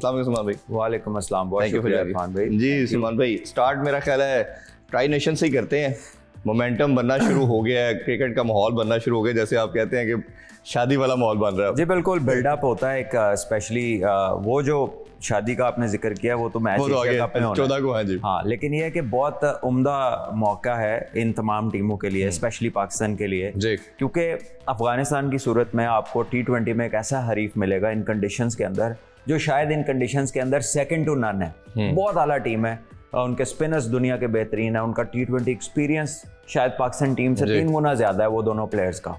सलमान भाई। वालेकुम अस्सलाम, बहुत शुक्रिया इरफान भाई। जी सलमान भाई, स्टार्ट मेरा ख्याल है ट्राई नेशन से ही करते हैं। मोमेंटम बनना शुरू हो गया है, क्रिकेट का माहौल बनना शुरू हो गया, जैसे आप कहते हैं कि शादी वाला माहौल बन रहा है। जी बिल्कुल, बिल्डअप होता है एक, स्पेशली वो जो शादी का आपने जिक्र किया वो तो मैच एशिया कप में होना 14 को है जी। हाँ, लेकिन ये है कि बहुत उम्दा मौका है इन तमाम टीमों के लिए, स्पेशली पाकिस्तान के लिए जी, क्योंकि अफगानिस्तान की सूरत में आपको T20 में एक ऐसा हरीफ मिलेगा इन कंडीशंस के अंदर जो शायद इन कंडीशंस के अंदर सेकंड टू नन है। बहुत आला टीम है, उनके स्पिनर्स दुनिया के बेहतरीन है, उनका T20 एक्सपीरियंस शायद पाकिस्तान टीम से 3 गुना ज्यादा है वो दोनों प्लेयर्स का,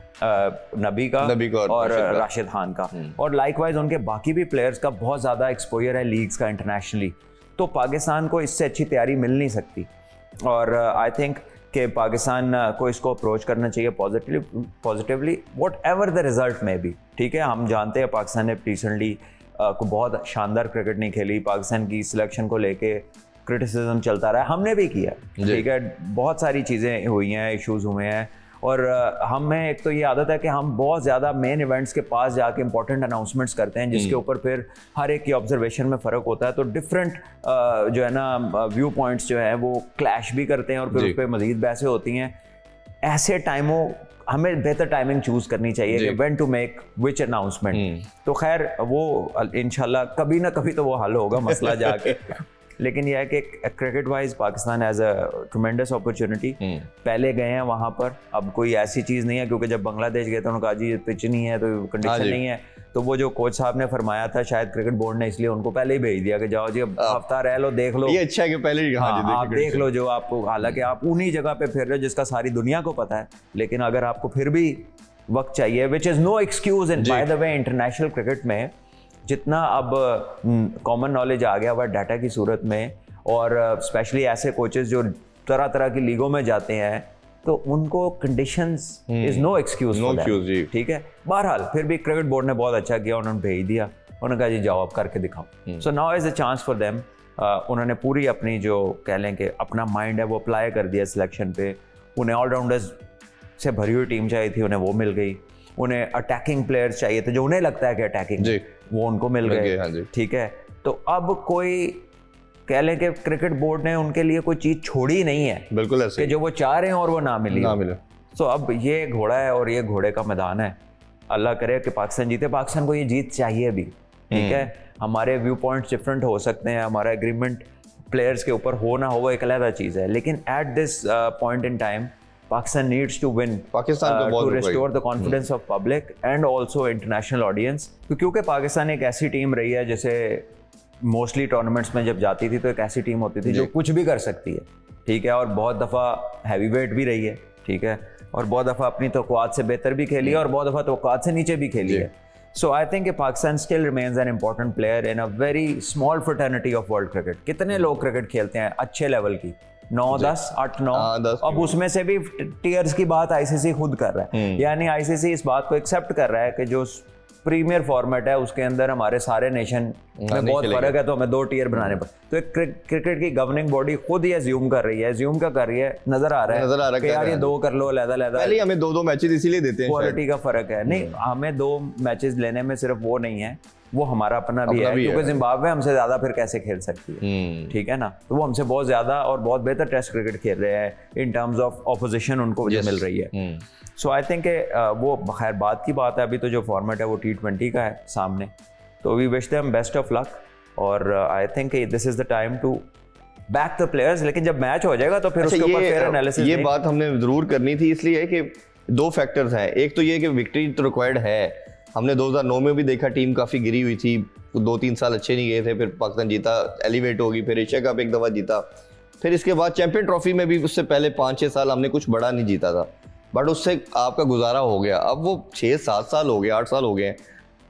नबी का और राशिद खान का, और लाइकवाइज उनके बाकी भी प्लेयर्स का बहुत ज्यादा एक्सपोजर है लीग्स का इंटरनेशनली। तो पाकिस्तान को इससे अच्छी तैयारी मिल नहीं सकती, और आई थिंक कि पाकिस्तान को इसको अप्रोच करना चाहिए positively what ever the result में भी। ठीक है, हम जानते हैं पाकिस्तान ने रिसेंटली को बहुत शानदार क्रिकेट नहीं खेली, पाकिस्तान की सिलेक्शन को लेके क्रिटिसिज्म चलता रहा, हमने भी किया, ठीक है, बहुत सारी चीज़ें हुई हैं, इश्यूज हुए हैं, और हमें एक तो ये आदत है कि हम बहुत ज़्यादा मेन इवेंट्स के पास जाके इंपॉर्टेंट अनाउंसमेंट्स करते हैं जिसके ऊपर फिर हर एक की ऑब्जर्वेशन में फ़र्क होता है, तो डिफरेंट जो है ना व्यू पॉइंट्स जो है वो क्लैश भी करते हैं और फिर उस पर मज़ीद बहसें होती हैं। ऐसे टाइमों हमें बेहतर टाइमिंग चूज करनी चाहिए कि when to make which announcement. तो खैर वो इंशाल्लाह कभी ना कभी तो वो हल होगा मसला जाके। लेकिन यह है कि cricket wise Pakistan as a tremendous opportunity, पहले गए हैं वहाँ पर, अब कोई ऐसी चीज़ नहीं है क्योंकि जब बांग्लादेश गए तो उन्होंने कहा जी पिच नहीं है तो कंडीशन नहीं है, तो वो जो कोच साहब ने फरमाया था शायद क्रिकेट बोर्ड ने इसलिए उनको पहले ही भेज दिया कि जाओ जी अब हफ्ता रह लो, देख लो, ये अच्छा है कि पहले ही आप देख लो जो आपको, हालांकि आप उन्हीं जगह पे फिर रहे हो जिसका सारी दुनिया को पता है, लेकिन अगर आपको फिर भी वक्त चाहिए, which is no excuse in by the way international cricket में जितना अब कॉमन नॉलेज आ गया हुआ डाटा की सूरत में, और स्पेशली ऐसे कोचेस जो तरह तरह की लीगों में जाते हैं तो उनको कंडीशंस इज नो एक्सक्यूज, ठीक है। बहरहाल फिर भी क्रिकेट बोर्ड ने बहुत अच्छा किया, उन्होंने भेज दिया, उन्होंने कहा जी जाओ आप करके दिखाओ। So now is a chance for them. उन्होंने पूरी अपनी जो कह लें कि अपना माइंड है वो अप्लाई कर दिया सिलेक्शन पे। उन्हें ऑलराउंडर्स से भरी हुई टीम चाहिए थी, उन्हें वो मिल गई। उन्हें अटैकिंग प्लेयर्स चाहिए थे जो उन्हें लगता है कि अटैकिंग, वो उनको मिल गए, ठीक है। तो अब कोई कह लें कि क्रिकेट बोर्ड ने उनके लिए कोई चीज़ छोड़ी नहीं है, बिल्कुल ऐसे कि जो वो चाह रहे हैं और वो ना मिले। तो अब ये घोड़ा है और ये घोड़े का मैदान है, अल्लाह करे कि पाकिस्तान जीते। पाकिस्तान को ये जीत चाहिए भी, ठीक है। हमारे व्यू पॉइंट्स डिफरेंट हो सकते हैं, हमारा एग्रीमेंट प्लेयर्स के ऊपर हो ना हो वो एक अलग चीज़ है, लेकिन at this point in time Pakistan needs to win to restore the confidence of public and also international audience, क्योंकि पाकिस्तान एक ऐसी टीम रही है जैसे मोस्टली टूर्नामेंट्स में जब जाती थी तो एक ऐसी टीम होती थी जो कुछ भी कर सकती है, ठीक है, और बहुत दफ़ा हैवी वेट भी रही है, ठीक है, और बहुत दफ़ा अपनी तवक्कुआत से बेहतर भी खेली है और बहुत दफ़ा तवक्कुआत से नीचे भी खेली है। So I think Pakistan still remains an important player in a very small fraternity of world cricket. कितने लोग क्रिकेट खेलते हैं अच्छे लेवल की, 9, 10, 8, 9, अब उसमें से भी टीयर्स की बात आईसीसी खुद कर रहा है, यानी आईसीसी इस बात को एक्सेप्ट कर रहा है कि जो प्रीमियर फॉर्मेट है उसके अंदर हमारे सारे नेशन में बहुत फर्क है, तो हमें 2 टीयर बनाने पर। तो एक क्रिकेट की गवर्निंग बॉडी खुद ही एज्यूम कर रही है, एज्यूम क्या कर रही है, नजर आ रहा है कि यार ये 2 कर लो, लहदा पहले हमें 2 मैचेस इसीलिए देते हैं, क्वालिटी का फर्क है। नहीं, हमें 2 मैचेस लेने में सिर्फ वो नहीं है, वो हमारा अपना भी है, क्योंकि जिम्बाब्वे हमसे ज्यादा फिर कैसे खेल सकती है, ठीक है ना। तो वो हमसे बहुत ज्यादा और बहुत बेहतर टेस्ट क्रिकेट खेल रहे हैं इन टर्म्स ऑफ ऑपोजिशन उनको जो मिल रही है। सो आई थिंक वो खैर बात की बात है, अभी तो जो फॉर्मेट है वो T20 का है सामने, तो we wish them best of luck, और I think this is the time to back the players. लेकिन जब मैच हो जाएगा तो फिर उसके ऊपर फेयर एनालिसिस, ये बात हमने जरूर करनी थी, इसलिए कि 2 फैक्टर्स हैं। एक तो ये कि विक्ट्री तो रिक्वायर्ड है, हमने 2009 में भी देखा टीम काफ़ी गिरी हुई थी, 2-3 साल अच्छे नहीं गए थे, फिर पाकिस्तान जीता, एलिवेट होगी, फिर एशिया कप एक दफ़ा जीता, फिर इसके बाद चैंपियन ट्रॉफी में भी उससे पहले 5-6 साल हमने कुछ बड़ा नहीं जीता था, बट उससे आपका गुजारा हो गया। अब वो 6-7 साल हो गए, 8 साल हो गए हैं,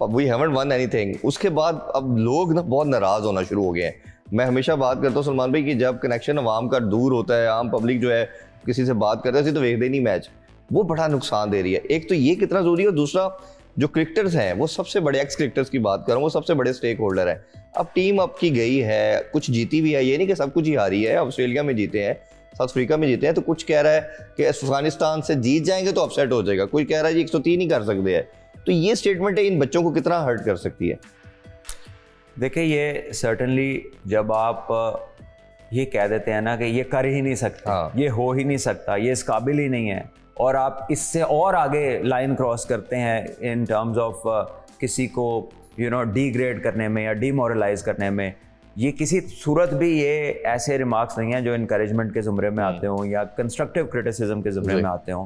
वी हैवंट वन एनीथिंग। उसके बाद अब लोग ना बहुत नाराज़ होना शुरू हो गए हैं। मैं हमेशा बात करता हूँ सलमान भाई कि जब कनेक्शन अवाम का दूर होता है, आम पब्लिक जो है किसी से बात करते हैं तो देखते नहीं मैच, वो बड़ा नुकसान दे रही है। एक तो ये कितना ज़रूरी है, और दूसरा जो क्रिकेटर्स हैं वो सबसे बड़े एक्स क्रिकेटर्स की बात कर रहा हूँ, वो सबसे बड़े स्टेक होल्डर हैं। अब टीम आपकी गई है, कुछ जीती भी है, ये नहीं कि सब कुछ ही हारी है, ऑस्ट्रेलिया में जीते हैं, साउथ अफ्रीका में जीते हैं, तो कुछ कह रहा है कि अफगानिस्तान से जीत जाएंगे तो अपसेट हो जाएगा, कोई कह रहा है जी 103 ही कर सकते हैं। तो ये स्टेटमेंट है इन बच्चों को कितना हर्ट कर सकती है? देखिए ये सर्टनली जब आप ये कह देते हैं ना कि ये कर ही नहीं सकता, हाँ। ये हो ही नहीं सकता, ये इस काबिल ही नहीं है, और आप इससे और आगे लाइन क्रॉस करते हैं इन टर्म्स ऑफ किसी को डिग्रेड करने में या डिमोरलाइज करने में, ये किसी सूरत भी ये ऐसे रिमार्क्स नहीं हैं जो इनकरेजमेंट के ज़ुमरे में आते हों या कंस्ट्रक्टिव क्रिटिसिज्म के ज़ुमरे में आते हों.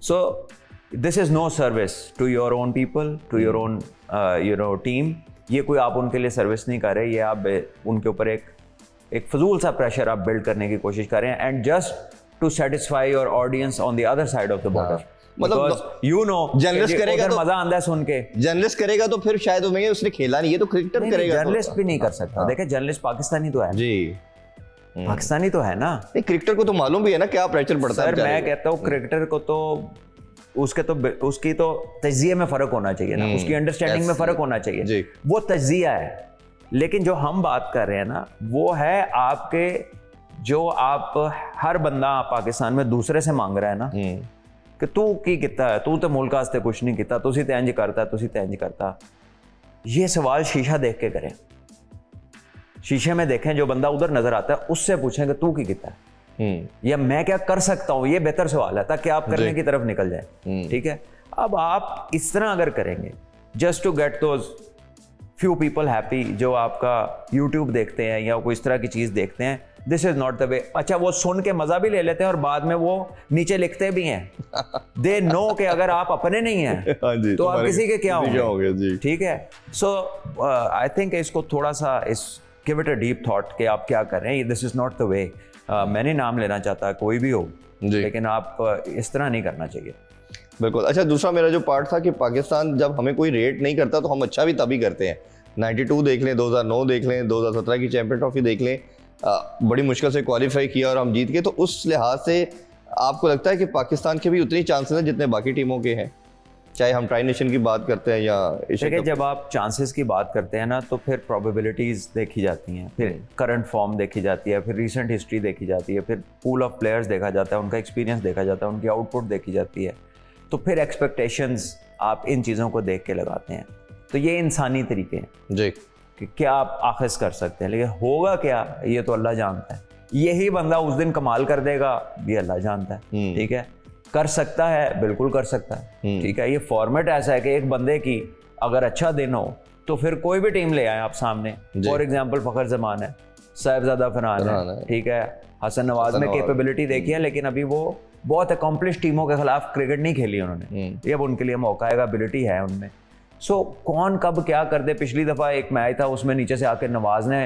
So this is no service to your own people, to your own team. ये कोई आप उनके लिए सर्विस नहीं कर रहे, ये आप उनके ऊपर एक फजूल सा प्रेशर आप बिल्ड करने की कोशिश कर रहे हैं, and just to satisfy your audience on the other side of the border. मतलब जर्नलिस्ट करेगा तो मजा आंदा है सुन के, जर्नलिस्ट करेगा तो फिर शायद उसने खेला नहीं, ये तो क्रिकेटर करेगा. जर्नलिस्ट भी नहीं कर सकता. देखिए जर्नलिस्ट पाकिस्तानी तो है जी, पाकिस्तानी तो है ना. नहीं क्रिकेटर को तो मालूम भी है ना क्या प्रेशर पड़ता है. सर मैं कहता हूँ क्रिकेटर को तो उसकी तो तज्जिए में फर्क होना चाहिए ना, उसकी अंडरस्टैंडिंग में फर्क होना चाहिए. वो तज्जिया है. लेकिन जो हम बात कर रहे हैं ना वो है आपके, जो आप हर बंदा पाकिस्तान में दूसरे से मांग रहा है ना कि तू की किता है, तू तो मुल्क वास्ते कुछ नहीं किता, तुसी ते इंज करता, तुसी ते इंज करता. ये सवाल शीशा देख के करें, शीशे में देखें, जो बंदा उधर नजर आता है उससे पूछें कि तू की किता है या मैं क्या कर सकता हूं. ये बेहतर सवाल है ताकि आप करने की तरफ निकल जाए. ठीक है, अब आप इस तरह अगर करेंगे just to get those few people happy जो आपका यूट्यूब देखते हैं या कोई इस तरह की चीज देखते हैं, this is not the way. अच्छा वो सुन के मजा भी ले लेते हैं और बाद में वो नीचे लिखते भी हैं. दे नो कि अगर आप अपने नहीं हैं तो आप किसी के क्या होंगे. ठीक है, सो आई थिंक इसको थोड़ा सा give it a deep thought कि आप क्या कर रहे हैं. This is not the way. मैं नहीं नाम लेना चाहता, कोई भी हो, लेकिन आप इस तरह नहीं करना चाहिए. बिल्कुल. अच्छा दूसरा मेरा जो पार्ट था कि पाकिस्तान जब हमें कोई रेट नहीं करता तो हम अच्छा भी तभी करते हैं. 92 देख लें, 2009 देख लें, 2017 की चैंपियन ट्रॉफी देख लें, बड़ी मुश्किल से क्वालिफाई किया और हम जीत गए. तो उस लिहाज से आपको लगता है कि पाकिस्तान के भी उतनी चांसेस हैं जितने बाकी टीमों के हैं, चाहे हम ट्राई नेशन की बात करते हैं या देखिए जब आप चांसेस की बात करते हैं ना तो फिर प्रोबेबिलिटीज़ देखी जाती हैं, फिर करंट फॉर्म देखी जाती है, फिर रीसेंट हिस्ट्री देखी जाती है, फिर पूल ऑफ प्लेयर्स देखा जाता है, उनका एक्सपीरियंस देखा जाता है, उनकी आउटपुट देखी जाती है. तो फिर एक्सपेक्टेशंस आप इन चीज़ों को देख के लगाते हैं. तो ये इंसानी तरीके हैं जी कि क्या आप आखिर कर सकते हैं, लेकिन होगा क्या ये तो अल्लाह जानता है. यही बंदा उस दिन कमाल कर देगा ये अल्लाह जानता है. ठीक है, कर सकता है, बिल्कुल कर सकता है. ठीक है, ये फॉर्मेट ऐसा है कि एक बंदे की अगर अच्छा दिन हो तो फिर कोई भी टीम ले आए आप सामने. फॉर एग्जाम्पल फ़खर जमान है, साहिबजादा फरहान है, ठीक है, हसन नवाज में कैपेबिलिटी देखी है, लेकिन अभी वो बहुत अकम्पलिश टीमों के खिलाफ क्रिकेट नहीं खेली उन्होंने. ये अब उनके लिए मौका आएगा, एबिलिटी है उनमें. सो कौन कब क्या कर दे. पिछली दफ़ा एक मैच था उसमें नीचे से आकर नवाज ने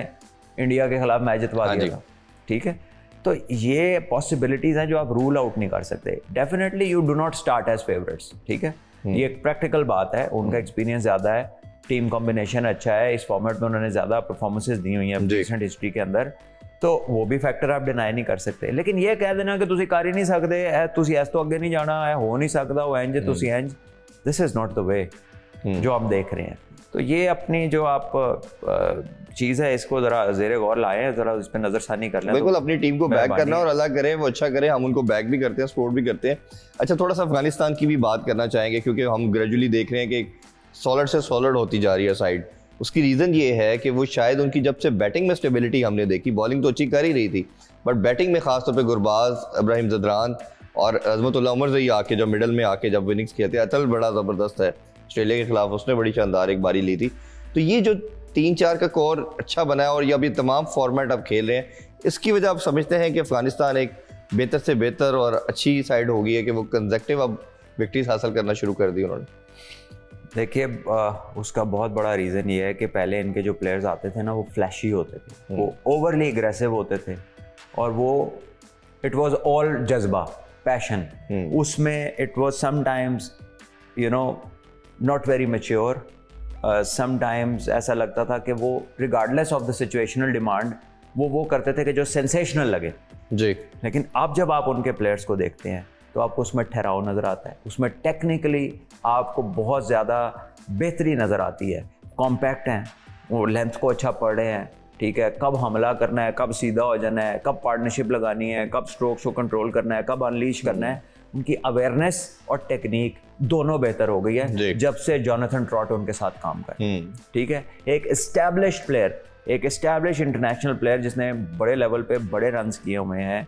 इंडिया के खिलाफ मैच जितवा दिया था. ठीक है, तो ये पॉसिबिलिटीज़ हैं जो आप रूल आउट नहीं कर सकते. Definitely you do not start as favourites. ठीक है, ये एक प्रैक्टिकल बात है. उनका एक्सपीरियंस ज़्यादा है, टीम कॉम्बिनेशन अच्छा है, इस फॉर्मेट में उन्होंने ज़्यादा परफॉर्मेंसेज दी हुई हैं रिसेंट हिस्ट्री के अंदर, तो वो भी फैक्टर आप डिनाई नहीं कर सकते. लेकिन ये कह देना कि तुसी कर ही नहीं सकते, तुसी ऐस तो अगे नहीं जाना है, हो नहीं सकता वो इंज तुसी इंज, this is not the way जो आप देख रहे हैं. तो ये अपनी जो आप चीज़ है इसको ज़रा ज़ेरे गौर लाएं, ज़रा इस पर नज़रसानी कर लें. बिल्कुल, अपनी टीम को बैक करना और अल्लाह करे वो अच्छा करे, हम उनको बैक भी करते हैं, सपोर्ट भी करते हैं. अच्छा थोड़ा सा अफगानिस्तान की भी बात करना चाहेंगे क्योंकि हम ग्रेजुअली देख रहे हैं कि सॉलिड से सॉलिड होती जा रही है साइड. उसकी रीज़न ये है कि वो शायद उनकी जब से बैटिंग में स्टेबिलिटी हमने देखी, बॉलिंग तो अच्छी कर ही रही थी, बट बैटिंग में खासतौर पर गुरबाज, इब्राहिम जदरान और अजमतुल्लाह उमर ज़ई आके जब मिडल में आके जब विनिंग्स खेलते हैं, अतल बड़ा ज़बरदस्त है ऑस्ट्रेलिया के खिलाफ, उसने बड़ी शानदार एक बारी ली थी. तो ये जो 3-4 का कोर अच्छा बना है और ये अभी तमाम फॉर्मेट अब खेल रहे हैं, इसकी वजह आप समझते हैं कि अफगानिस्तान एक बेहतर से बेहतर और अच्छी साइड हो गई है कि वो कंसेक्टिव अब विक्ट्रीज हासिल करना शुरू कर दी उन्होंने. देखिए उसका बहुत बड़ा रीज़न ये है कि पहले इनके जो प्लेयर्स आते थे ना वो फ्लैशी होते थे, वो ओवरली एग्रेसिव होते थे और वो इट वाज ऑल जज्बा, पैशन. उसमें it was sometimes not very mature. Sometimes ऐसा लगता था कि वो regardless of the situational demand वो करते थे कि जो सेंसेशनल लगे जी. लेकिन अब जब आप उनके प्लेयर्स को देखते हैं तो आपको उसमें ठहराव नज़र आता है, उसमें टेक्निकली आपको बहुत ज़्यादा बेहतरी नज़र आती है. कॉम्पैक्ट हैं, वो लेंथ को अच्छा पढ़ रहे हैं. ठीक है, कब हमला करना है, कब सीधा हो जाना है, कब पार्टनरशिप लगानी है, कब स्ट्रोक्स को कंट्रोल करना है, कब अनलीश करना है, उनकी अवेयरनेस और टेक्निक दोनों बेहतर हो गई जी। है जब से जोनाथन ट्रॉट उनके साथ काम कर। ठीक है, एक एस्टैब्लिश्ड प्लेयर, एक एस्टैब्लिश इंटरनेशनल प्लेयर जिसने बड़े लेवल पे बड़े रन्स किए हुए हैं,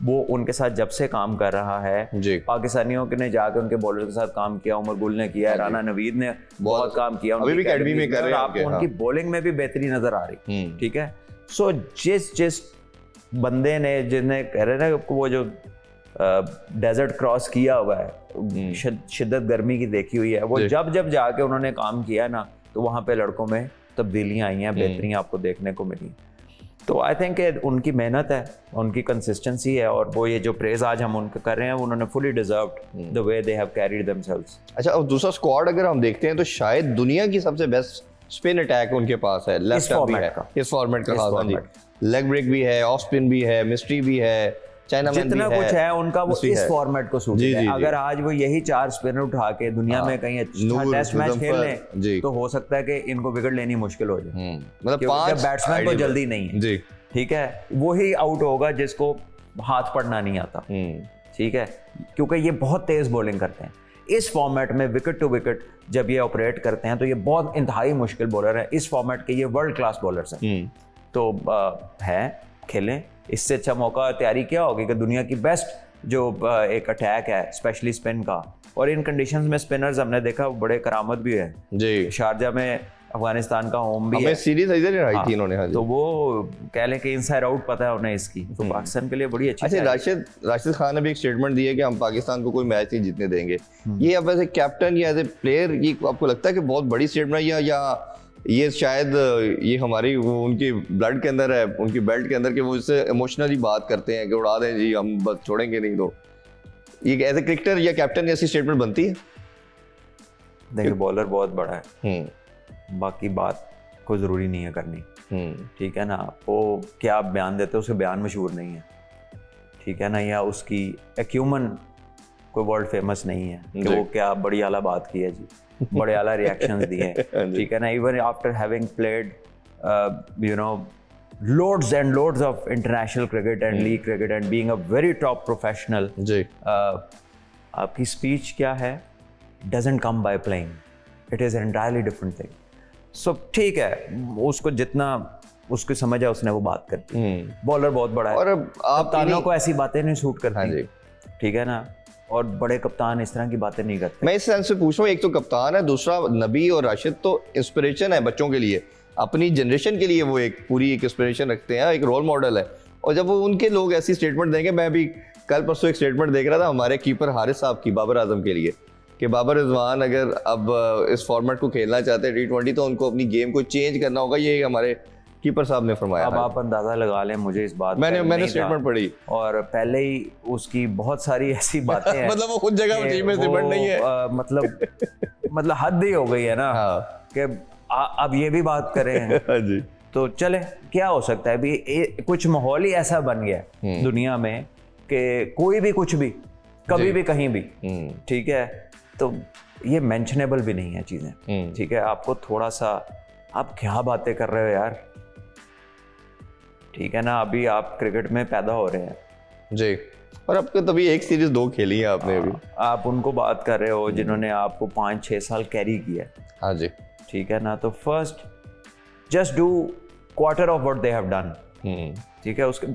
वो उनके साथ जब से काम कर रहा है। जी। पाकिस्तानियों ने जाके उनके बॉलर के साथ काम किया, उमर गुल ने किया, राना नवीद ने बहुत काम किया, अभी भी अकेडमी में कर रहे हैं आपको उनकी बॉलिंग में भी बेहतरी नजर आ रही। ठीक है, सो जिस बंदे ने, जिन्हें कह रहे ना वो जो डेजर्ट क्रॉस किया हुआ है, शिद्दत गर्मी की देखी हुई है, वो जब जाके उन्होंने काम किया ना, तो वहाँ पे लड़कों में तब्दीलियाँ आई हैं, बेहतरी आपको देखने को मिली। तो आई थिंक उनकी मेहनत है, उनकी कंसिस्टेंसी है, और वो ये जो प्रेज आज हम उनके कर रहे हैं, उन्होंने fully deserved the way they have carried themselves. अच्छा, और दूसरा स्क्वाड अगर हम देखते हैं तो शायद दुनिया की सबसे बेस्ट स्पिन अटैक उनके पास है, लेफ्ट आर्म भी है इस फॉर्मेट का, हाँ जी, लेग ब्रेक भी है, ऑफ स्पिन भी है, मिस्ट्री भी है, चाइना मैन भी है, जितना कुछ है उनका वो इस फॉर्मेट को सूट है। अगर आज वो यही 4 स्पिनर उठा के दुनिया में कहीं अच्छा टेस्ट मैच खेल लें, तो हो सकता है कि इनको विकेट लेनी मुश्किल हो जाए, मतलब 5 बैट्समैन को जल्दी नहीं है जी। ठीक है, वही आउट होगा जिसको हाथ पड़ना नहीं आता। ठीक है, क्योंकि ये बहुत तेज बॉलिंग करते हैं इस फॉर्मेट में, विकेट टू विकेट जब ये ऑपरेट करते हैं तो ये बहुत इंतहाई मुश्किल बॉलर है। इस फॉर्मेट के ये वर्ल्ड क्लास बॉलर्स हैं। तो है, खेलें, इससे अच्छा मौका तैयारी क्या होगी कि दुनिया की बेस्ट जो एक अटैक है स्पेशली स्पिन का, और इन कंडीशंस में स्पिनर्स हमने देखा बड़े करामत भी है जी। शारजा में अफगानिस्तान का होम भी है, सीरीज इधर ही रही थी इन्होंने, हाँ जी। तो वो कह लें कि इनसाइड आउट पता है उन्हें इसकी, तो पाकिस्तान के लिए बड़ी अच्छी। अच्छा, राशिद खान ने भी एक स्टेटमेंट दी है कि हम पाकिस्तान को कोई मैच नहीं जीतने देंगे। ये अब एज ए कैप्टन या एज ए प्लेयर, ये आपको लगता है कि बहुत बड़ी स्टेटमेंट है, या ये शायद ये हमारी उनकी ब्लड के अंदर है, उनकी बेल्ट के अंदर, कि वो इससे इमोशनली बात करते हैं कि उड़ा दें जी, हम बस छोड़ेंगे नहीं। तो ये एज ए क्रिकेटर या कैप्टन ऐसी स्टेटमेंट बनती है? देखिए, बॉलर बहुत बड़ा है, बाकी बात को जरूरी नहीं है करनी। ठीक है ना, वो क्या बयान देते हैं उसके बयान मशहूर नहीं है। ठीक है ना, या उसकी एक्यूमन कोई वर्ल्ड फेमस नहीं है कि वो क्या बड़ी आला बात की है जी, बड़े आला रिएक्शंस दिए हैं। ठीक है ना, even after having played you know loads and loads of international cricket and league cricket and being a very top professional जी, आपकी स्पीच क्या है, doesn't come by playing, it is an entirely different thing। so ठीक है, उसको जितना उसकी समझ है उसने वो बात करती। बॉलर बहुत बड़ा है, और अब कप्तानों को ऐसी बातें नहीं सूट करती। हाँ जी, ठीक है ना, और बड़े कप्तान इस तरह की बातें नहीं करते। मैं इस सेंस से पूछ रहा हूँ, एक तो कप्तान है, दूसरा नबी और राशिद तो इंस्पिरेशन है बच्चों के लिए, अपनी जनरेशन के लिए वो एक पूरी एक इंस्पिरेशन रखते हैं, एक रोल मॉडल है। और जब वो उनके लोग ऐसी स्टेटमेंट देंगे, मैं भी कल परसों एक स्टेटमेंट देख रहा था हमारे कीपर हारिस साहब की, बाबर आजम के लिए, कि बाबर रिजवान अगर अब इस फॉर्मेट को खेलना चाहते हैं T20, तो उनको अपनी गेम को चेंज करना होगा, ये हमारे कीपर साहब ने फरमाया। अब आप अंदाजा लगा लें, मुझे इस बात मैंने स्टेटमेंट पढ़ी और पहले ही उसकी बहुत सारी ऐसी बातें हैं मतलब वो खुद जगह टीम में सिमट नहीं है, मतलब हद ही हो गई है ना, कि अब ये भी बात करें जी। तो चले, क्या हो सकता है अभी, कुछ माहौल ही ऐसा बन गया दुनिया में कि कोई भी कुछ भी कभी भी कहीं भी, ठीक है, तो ये मेंशनेबल भी नहीं है चीजें। ठीक है, आपको थोड़ा सा, आप क्या बातें कर रहे हो यार, ठीक है ना, अभी आप क्रिकेट में पैदा हो रहे हैं जी, और आपको तभी एक सीरीज 2 खेली है आपने अभी, आप उनको बात कर रहे हो जिन्होंने आपको 5-6 साल कैरी किया है। हाँ जी, ठीक है ना, तो first just do quarter of what they have done. ठीक है, उसके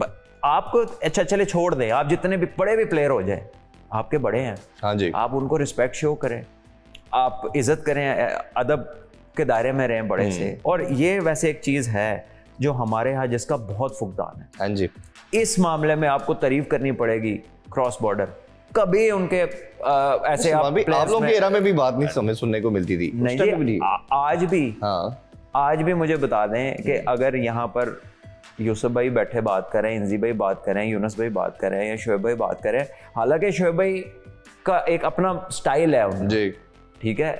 आपको अच्छा चले छोड़ दें, आप जितने भी बड़े भी प्लेयर हो जाए, आपके बड़े हैं, हाँ जी, आप उनको रिस्पेक्ट शो करें, आप इज्जत करें, अदब के दायरे में रहें बड़े से। और ये वैसे एक चीज़ है जो हमारे यहाँ जिसका बहुत फुकदान है। हाँ जी, इस मामले में आपको तारीफ करनी पड़ेगी क्रॉस बॉर्डर, कभी उनके ऐसे आप लोगों के एरा में भी बात नहीं समझ सुनने को मिलती थी, नहीं आज भी, हाँ, आज भी मुझे बता दें कि अगर यहाँ पर यूसुफ भाई बैठे बात करें, इंजी भाई बात करें, यूनुस भाई बात करें, या शोएब भाई बात करें, हालांकि शोएब भाई का एक अपना स्टाइल है उनका जी, ठीक है,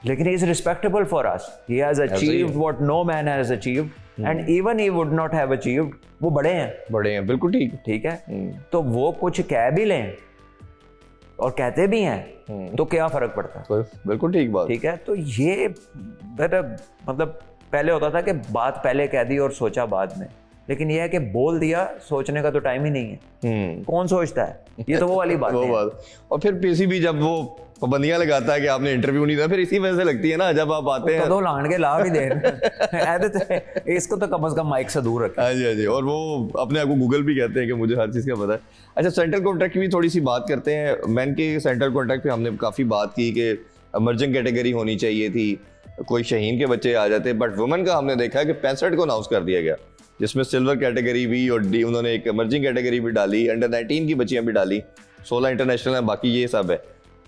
लेकिन he is respectable for us, he has achieved what no man has achieved and even he would not have achieved. वो बड़े हैं बिल्कुल ठीक है, तो वो कुछ कह भी लें और कहते भी हैं तो क्या फर्क पड़ता है, बिल्कुल ठीक बात, ठीक है। तो ये मतलब पहले होता था कि बात पहले कह दी और सोचा बाद में, लेकिन यह है कि बोल दिया, सोचने का तो टाइम ही नहीं है। कौन सोचता है? ये तो वो वाली बात वो है। बात। और फिर पीसीबी जब वो पाबंदियां लगाता है कि आपने इंटरव्यू नहीं दिया, फिर इसी वजह से लगती है ना, जब आप आते हैं तो लान के ला भी दे इसको तो कम से कम माइक से दूर रखें। हाँ जी, हाँ जी। और वो अपने आप को गूगल भी कहते हैं कि मुझे हर चीज़ का पता है। अच्छा, सेंट्रल कॉन्ट्रैक्ट की भी थोड़ी सी बात करते हैं। मैन के सेंट्रल कॉन्ट्रैक्ट पे हमने काफ़ी बात की कि इमर्जिंग कैटेगरी होनी चाहिए थी, कोई शहीन के बच्चे आ जाते, बट वुमेन का हमने देखा है कि 65 को अनाउंस कर दिया गया, जिसमें सिल्वर कैटेगरी भी और डी, उन्होंने एक इमर्जिंग कैटेगरी भी डाली, अंडर 19 की बच्चियां भी डाली, 16 इंटरनेशनल है, बाकी ये सब है।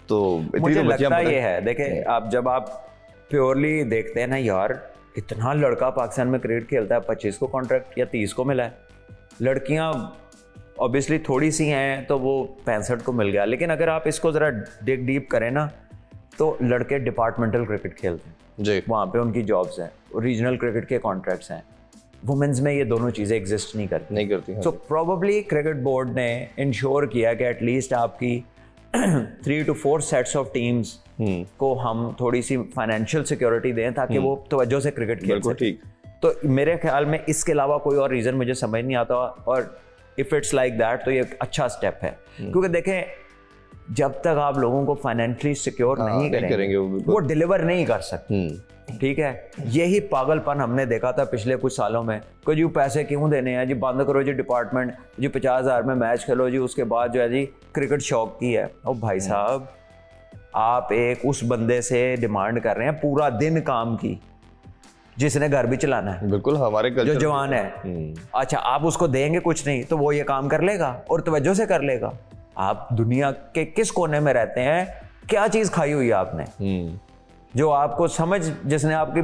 तो मुझे लगता ये है, देखें आप जब आप प्योरली देखते हैं ना यार, इतना लड़का पाकिस्तान में क्रिकेट खेलता है, 25 को कॉन्ट्रैक्ट या 30 को मिला है। लड़कियां ऑब्वियसली थोड़ी सी हैं तो वो 65 को मिल गया, लेकिन अगर आप इसको ज़रा डिग डीप करें ना, तो लड़के डिपार्टमेंटल क्रिकेट खेलते हैं जी, वहाँ पे उनकी जॉब्स हैं, रीजनल क्रिकेट के कॉन्ट्रैक्ट्स हैं। वुमेन्स में ये दोनों चीज़ें एग्जिस्ट नहीं करती। सो प्रोबेबली क्रिकेट बोर्ड ने इंश्योर किया कि एटलीस्ट आपकी 3 to 4 सेट्स ऑफ टीम्स को हम थोड़ी सी फाइनेंशियल सिक्योरिटी दें ताकि वो तवज्जो से क्रिकेट खेल सकें। ठीक। तो मेरे ख्याल में इसके अलावा कोई और रीज़न मुझे समझ नहीं आता, और इफ़ इट्स लाइक दैट तो ये एक अच्छा स्टेप है। क्योंकि देखें, जब तक आप लोगों को फाइनेंशियली सिक्योर नहीं करेंगे वो डिलीवर नहीं कर सकते। ठीक है, यही पागलपन हमने देखा था पिछले कुछ सालों में कि जी पैसे क्यों देने हैं जी, बंद करो जी डिपार्टमेंट, जी 50,000 में मैच खेलो जी, उसके बाद जो है जी क्रिकेट शौक की है। और भाई साहब, आप एक उस बंदे से डिमांड कर रहे हैं पूरा दिन काम की, जिसने घर भी चलाना है, बिल्कुल हमारे जो जवान है। अच्छा, आप उसको देंगे कुछ नहीं तो वो ये काम कर लेगा और तवज्जो से कर लेगा। आप दुनिया के किस कोने में रहते हैं, क्या चीज़ खाई हुई है आपने जो आपको समझ, जिसने आपकी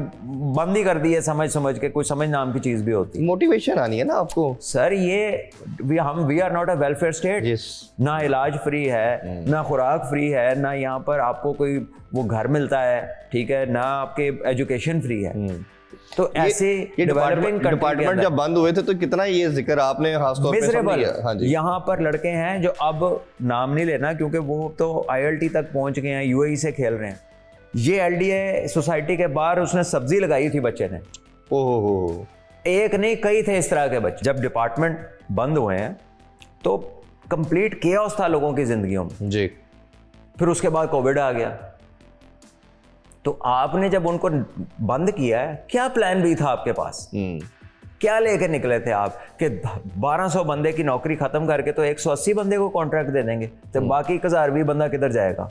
बंदी कर दी है समझ के, कोई समझ नाम की चीज़ भी होती है। मोटिवेशन आनी है ना आपको। सर ये we are not a welfare state. ना इलाज फ्री है, ना खुराक फ्री है, ना यहाँ पर आपको कोई वो घर मिलता है, ठीक है, ना आपके एजुकेशन फ्री है। तो ऐसे डिपार्टमेंट जब बंद हुए थे तो कितना ये जिक्र आपने खासतौर पे मिजरेबल, यहाँ पर लड़के हैं जो अब नाम नहीं लेना क्योंकि वो तो ILT तक पहुंच गए हैं, UAE से खेल रहे हैं। ये LDA सोसाइटी के बाहर उसने सब्जी लगाई थी बच्चे ने। ओहो, एक नहीं कई थे इस तरह के बच्चे। जब डिपार्टमेंट बंद हुए हैं तो कंप्लीट केओस था लोगों की जिंदगियों में जी। फिर उसके बाद कोविड आ गया। तो आपने जब उनको बंद किया है, क्या प्लान भी था आपके पास? क्या लेके निकले थे आप कि 1200 बंदे की नौकरी खत्म करके तो 180 बंदे को कॉन्ट्रैक्ट दे देंगे, तो बाकी 1020 बंदा किधर जाएगा?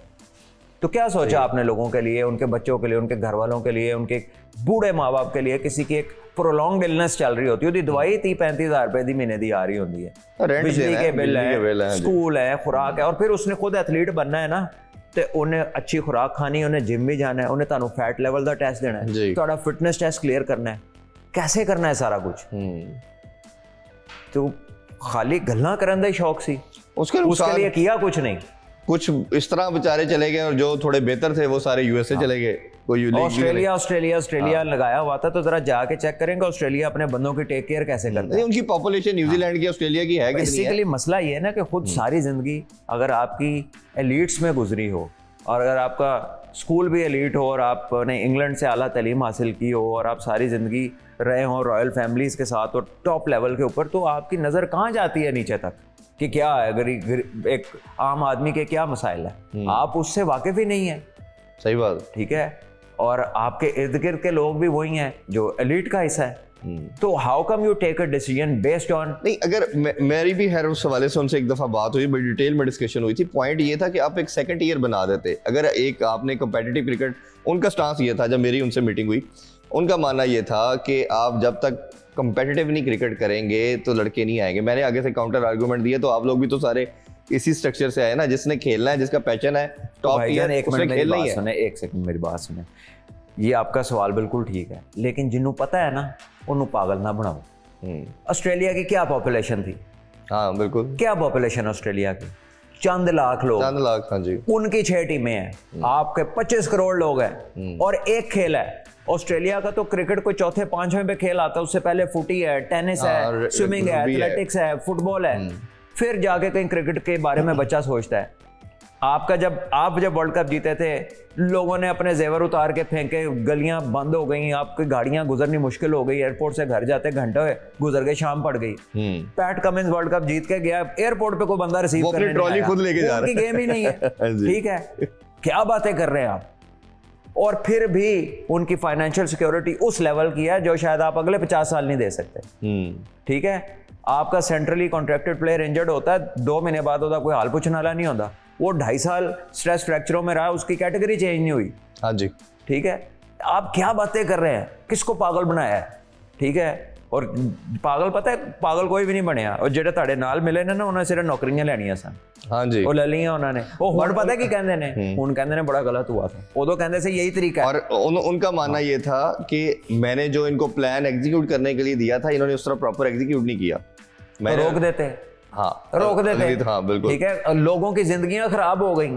तो क्या सोचा आपने लोगों के लिए, उनके बच्चों के लिए, उनके घर वालों के लिए, उनके बूढ़े माँ बाप के लिए? किसी की एक प्रोलॉन्ग इलनेस चल रही होती है, दवाई 30-35 रुपए दी महीने दी आ रही होती है, बिजली के बिल है, स्कूल है, खुराक है, और फिर उसने खुद एथलीट बनना है ना, तो उन्हें अच्छी खुराक खानी है, उन्हें जिम भी जाना है, उन्हें ਤੁਹਾਨੂੰ फैट लेवल का टेस्ट देना है, ਤੁਹਾਡਾ फिटनेस टेस्ट क्लियर करना है। कैसे करना है सारा कुछ? तो खाली गल्ला करन दा शौक सी, उसके लिए किया कुछ नहीं। कुछ इस तरह बेचारे चले गए, और जो थोड़े बेहतर थे वो सारे USA चले गए। कोई ऑस्ट्रेलिया लगाया हुआ था, तो जरा जाके चेक करेंगे ऑस्ट्रेलिया अपने बंदों की टेक केयर कैसे करता है। उनकी पॉपुलेशन न्यूजीलैंड की ऑस्ट्रेलिया की है कितनी है? बेसिकली मसला ये है ना कि खुद सारी जिंदगी अगर आपकी एलीट्स में गुजरी हो, और अगर आपका स्कूल भी एलीट हो, और आपने इंग्लैंड से आला तालीम हासिल की हो, और आप सारी ज़िंदगी रहे हो रॉयल फैमिलीज़ के साथ और टॉप लेवल के ऊपर, तो आपकी नज़र कहाँ जाती है नीचे तक कि क्या है एक आम आदमी के क्या मसाइल है, आप उससे वाकिफ़ ही नहीं है। सही बात, ठीक है। और आपके इर्द गिर्द के लोग भी वही हैं जो एलीट का हिस्सा है। तो how come you take a decision based on? नहीं, अगर मेरी भी खैर उस हवाले से उनसे एक दफ़ा बात हुई, बड़ी डिटेल में डिस्कशन हुई थी। पॉइंट ये था कि आप एक सेकंड ईयर बना देते। अगर एक आपने कंपेटिटिव क्रिकेट, उनका स्टांस ये था, जब मेरी उनसे मीटिंग हुई, उनका मानना ये था कि आप जब तक कंपेटिटिव नहीं क्रिकेट करेंगे तो लड़के नहीं आएंगे। मैंने आगे से काउंटर आर्गूमेंट दिया, तो आप लोग भी तो सारे इसी स्ट्रक्चर से आए ना, जिसने खेलना है, जिसका पैशन है, टॉप टीयर, उसने खेलना ही है। एक सेकंड मेरी बात सुने, ये आपका सवाल बिल्कुल ठीक है, लेकिन जिन्हों पता है ना उन्होंने पागल ना बनाओ। ऑस्ट्रेलिया की क्या पॉपुलेशन थी? हाँ बिल्कुल, क्या पॉपुलेशन ऑस्ट्रेलिया की? चंद लाख लोग, चंद लाख। हाँ जी। उनकी 6 टीमें हैं, आपके 25 करोड़ लोग हैं, और एक खेल है। ऑस्ट्रेलिया का तो क्रिकेट कोई चौथे 5वें पे खेल आता है, उससे पहले फुटी है, टेनिस है, स्विमिंग है, एथलेटिक्स है, फुटबॉल है, फिर जाके कहीं क्रिकेट के बारे में बच्चा सोचता है। आपका आप जब वर्ल्ड कप जीते थे, लोगों ने अपने जेवर उतार के फेंके, गलियां बंद हो गई, आपकी गाड़ियां गुजरनी मुश्किल हो गई, एयरपोर्ट से घर जाते घंटे गुजर गए, शाम पड़ गई। पैट कमिंस वर्ल्ड कप जीत के गया, एयरपोर्ट पे कोई बंदा रिसीव करने नहीं ट्रॉली आया, खुद लेके जा रहा है, गेम ही नहीं है। ठीक है, क्या बातें कर रहे हैं आप। और फिर भी उनकी फाइनेंशियल सिक्योरिटी उस लेवल की है जो शायद आप अगले 50 साल नहीं दे सकते। ठीक है, आपका सेंट्रली कॉन्ट्रैक्टेड प्लेयर इंजर्ड होता है, 2 महीने बाद होता, कोई हाल पूछने वाला नहीं होता। वो 2.5 साल स्ट्रेस फ्रैक्चरों में रहा, उसकी कैटेगरी चेंज नहीं हुई। हाँ जी, ठीक है, आप क्या बातें कर रहे हैं, किसको पागल बनाया है। ठीक है, और पागल पता है, पागल कोई भी नहीं बनया। और ਜਿਹੜੇ ਤੁਹਾਡੇ ਨਾਲ ਮਿਲੇ ਨੇ ਨਾ, ਉਹਨਾਂ ਸਿਰਫ ਨੌਕਰੀਆਂ ਲੈਣੀਆਂ ਸਨ। हाँ जी, ਉਹ ਲੈ ਲਈਆਂ ਉਹਨਾਂ ਨੇ। ਉਹ ਹੁਣ ਪਤਾ ਕੀ ਕਹਿੰਦੇ ਨੇ, ਹੁਣ ਕਹਿੰਦੇ ਨੇ बड़ा गलत हुआ था, उदो कहते से यही तरीका है। और उनका मानना ये था कि मैंने जो इनको प्लान एग्जीक्यूट करने के लिए दिया था, इन्होंने उस तरह प्रॉपर एग्जीक्यूट नहीं किया। तो रोक देते, हाँ रोक देते। हाँ बिल्कुल, ठीक है, लोगों की जिंदगियां खराब हो गई।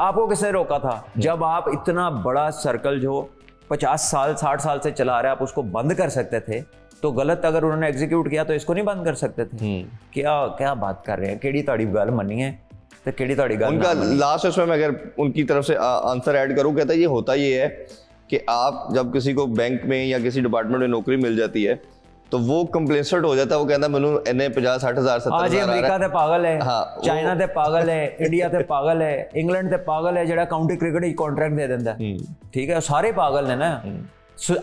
आपको किसने रोका था? जब आप इतना बड़ा सर्कल जो 50 साल 60 साल से चला रहे, आप उसको बंद कर सकते थे, तो गलत अगर उन्होंने एग्जीक्यूट किया तो इसको नहीं बंद कर सकते थे। क्या क्या बात कर रहे हैं, केड़ी ताड़ी गल मनी है तो केड़ी ताड़ी गल। उनका लास्ट उसमें मैं अगर उनकी तरफ से आंसर ऐड करूं, कहता है ये होता ये है कि आप जब किसी को बैंक में या किसी डिपार्टमेंट में नौकरी मिल जाती है तो वो कंप्लेसेंट हो जाता है, वो कहता मैनू इन्ने 50-60 हज़ार 70 हज़ार अमेरिका ते पागल है, हाँ, चाइना ते पागल है, इंडिया ते पागल है, इंग्लैंड ते पागल है जेड़ा काउंटी क्रिकेट कॉन्ट्रैक्ट दे देंदा। ठीक है, सारे पागल ने ना,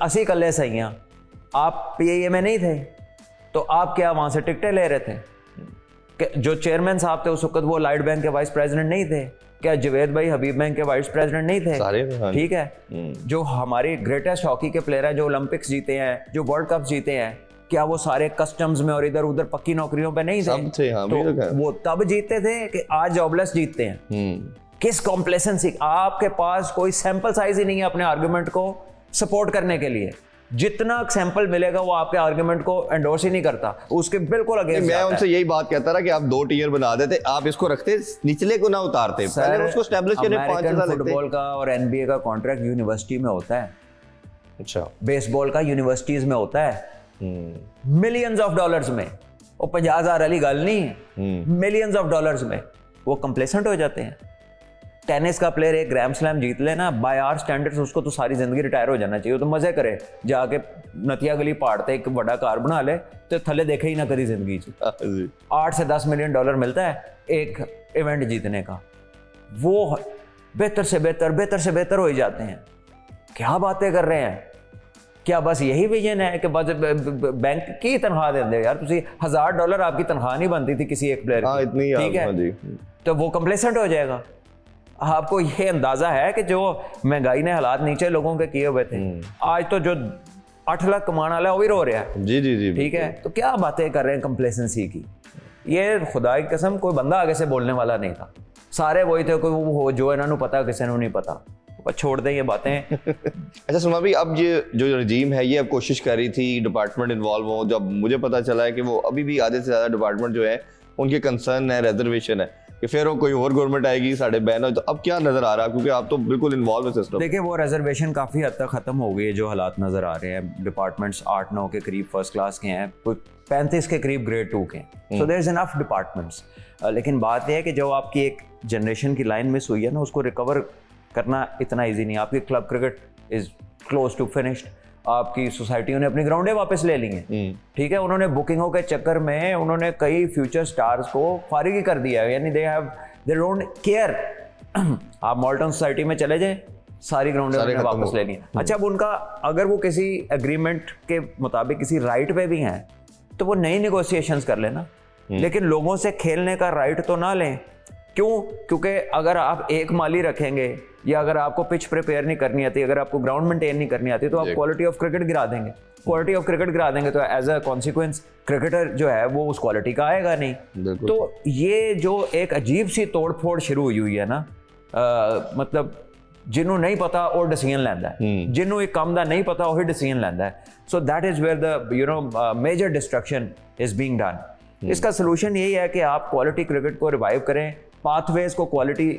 असी कल्ले सही हैं। आप पीआईए में नहीं थे तो आप क्या वहां से टिकटें ले रहे थे? जो चेयरमैन साहब थे उस वक्त, वो लाइट बैंक के वाइस प्रेसिडेंट नहीं थे क्या? जवेद भाई हबीब बैंक के वाइस प्रेसिडेंट नहीं थे? सारे, हाँ। ठीक है, जो हमारे ग्रेटेस्ट हॉकी के प्लेयर हैं, जो ओलंपिक्स जीते हैं, जो वर्ल्ड कप जीते हैं, क्या वो सारे कस्टम्स में और इधर उधर पक्की नौकरियों पे नहीं थे? सब थे, हाँ, तो वो तब जीतते थे कि आज जॉबलेस जीतते हैं। किस कॉम्प्लेसेंसी, आपके पास कोई सैंपल साइज ही नहीं है अपने आर्गुमेंट को सपोर्ट करने के लिए। जितना सैंपल मिलेगा वो आपके आर्गुमेंट को एंडोर्स ही नहीं करता, उसके बिल्कुल अगेंस्ट। मैं उनसे यही बात कहता रहा कि आप 2 टियर बना देते, आप इसको रखते, निचले को ना उतारते, पहले उसको एस्टैब्लिश करने 5 साल लगते। फुटबॉल का और एनबीए का कॉन्ट्रैक्ट यूनिवर्सिटी में होता है। अच्छा, बेसबॉल का यूनिवर्सिटीज में होता है, मिलियंस ऑफ डॉलर्स में। वो 50,000 वाली गल नहीं है, मिलियंस ऑफ डॉलर्स में वो कंप्लेसेंट हो जाते हैं। टेनिस का प्लेयर एक ग्रैंड स्लैम जीत लेना, बाय आवर स्टैंडर्ड्स उसको तो सारी जिंदगी रिटायर हो जाना चाहिए। तो मजे करे, जाके नतिया गली पहाड़ एक बड़ा कार बना ले तो थले देखे ही ना करी जिंदगी च। 8 से 10 मिलियन डॉलर मिलता है एक इवेंट जीतने का। वो बेहतर से बेहतर हो ही जाते हैं। क्या बातें कर रहे हैं, क्या बस यही विजन है कि बस बैंक की तनख्वाह दे दे यार? तुसी $1000 आपकी तनख्वाह नहीं बनती थी किसी एक प्लेयर की, ठीक है, तो वो कंप्लेसेंट हो जाएगा। आपको ये अंदाजा है कि जो महंगाई ने हालात नीचे लोगों के किए हुए थे, आज तो जो 8 लाख कमाने वाला है वो भी रो रहा है। जी जी जी, ठीक है, तो क्या बातें कर रहे हैं कंप्लेसेंसी की। ये खुदा की कसम कोई बंदा आगे से बोलने वाला नहीं था, सारे वही थे, कोई वो जो इन्होंने पता किसी ने नहीं पता। बस छोड़ दें ये बातें। अच्छा सुमा भी, अब ये जो रजीम है ये अब कोशिश कर रही थी डिपार्टमेंट इन्वॉल्व हो। जब मुझे पता चला है कि वो अभी भी आधे से ज़्यादा डिपार्टमेंट जो है उनके कंसर्न है, रिजर्वेशन है कि फिर वो कोई और गवर्नमेंट आएगी साढ़े बैन हो, तो अब क्या नजर आ रहा है? क्योंकि आप तो बिल्कुल इन्वॉल्व है सिस्टम। देखिए, वो रिजर्वेशन काफ़ी हद तक ख़त्म हो गई है। जो हालात नज़र आ रहे हैं, डिपार्टमेंट्स 8-9 के करीब फर्स्ट क्लास के हैं, कोई 35 के करीब ग्रेड 2 के हैं। So there is enough departments. लेकिन बात यह है कि जो आपकी एक जनरेशन की लाइन मिस हुई है ना, उसको रिकवर करना इतना ईजी नहीं। आपकी club cricket is close to finished. आपकी सोसाइटियों ने अपनी ग्राउंडें वापस ले ली हैं। ठीक है, उन्होंने बुकिंगों के चक्कर में उन्होंने कई फ्यूचर स्टार्स को फारिग ही कर दिया है, यानी दे डोंट केयर। आप मॉल्टन सोसाइटी में चले जाएं, सारी ग्राउंडें वापस ले ली। अच्छा, अब उनका अगर वो किसी एग्रीमेंट के मुताबिक किसी राइट पे भी हैं तो वो नई नेगोशिएशंस कर लेना, लेकिन लोगों से खेलने का राइट तो ना लें। क्यों? क्योंकि अगर आप एक माली रखेंगे या अगर आपको पिच प्रिपेयर नहीं करनी आती, अगर आपको ग्राउंड मेंटेन नहीं करनी आती, तो आप क्वालिटी ऑफ क्रिकेट गिरा देंगे। क्वालिटी ऑफ क्रिकेट गिरा देंगे तो एज अ कॉन्सिक्वेंस क्रिकेटर जो है वो उस क्वालिटी का आएगा नहीं। तो ये जो एक अजीब सी तोड़ फोड़ शुरू हुई है ना, मतलब जिन्हों नहीं पता और डिसीजन लैंदा है, जिन्हों एक काम दा नहीं पता वही डिसीजन लैंदा है। So that is where the major destruction is being done. इसका सोल्यूशन यही है कि आप क्वालिटी क्रिकेट को रिवाइव करें, पाथवेज को क्वालिटी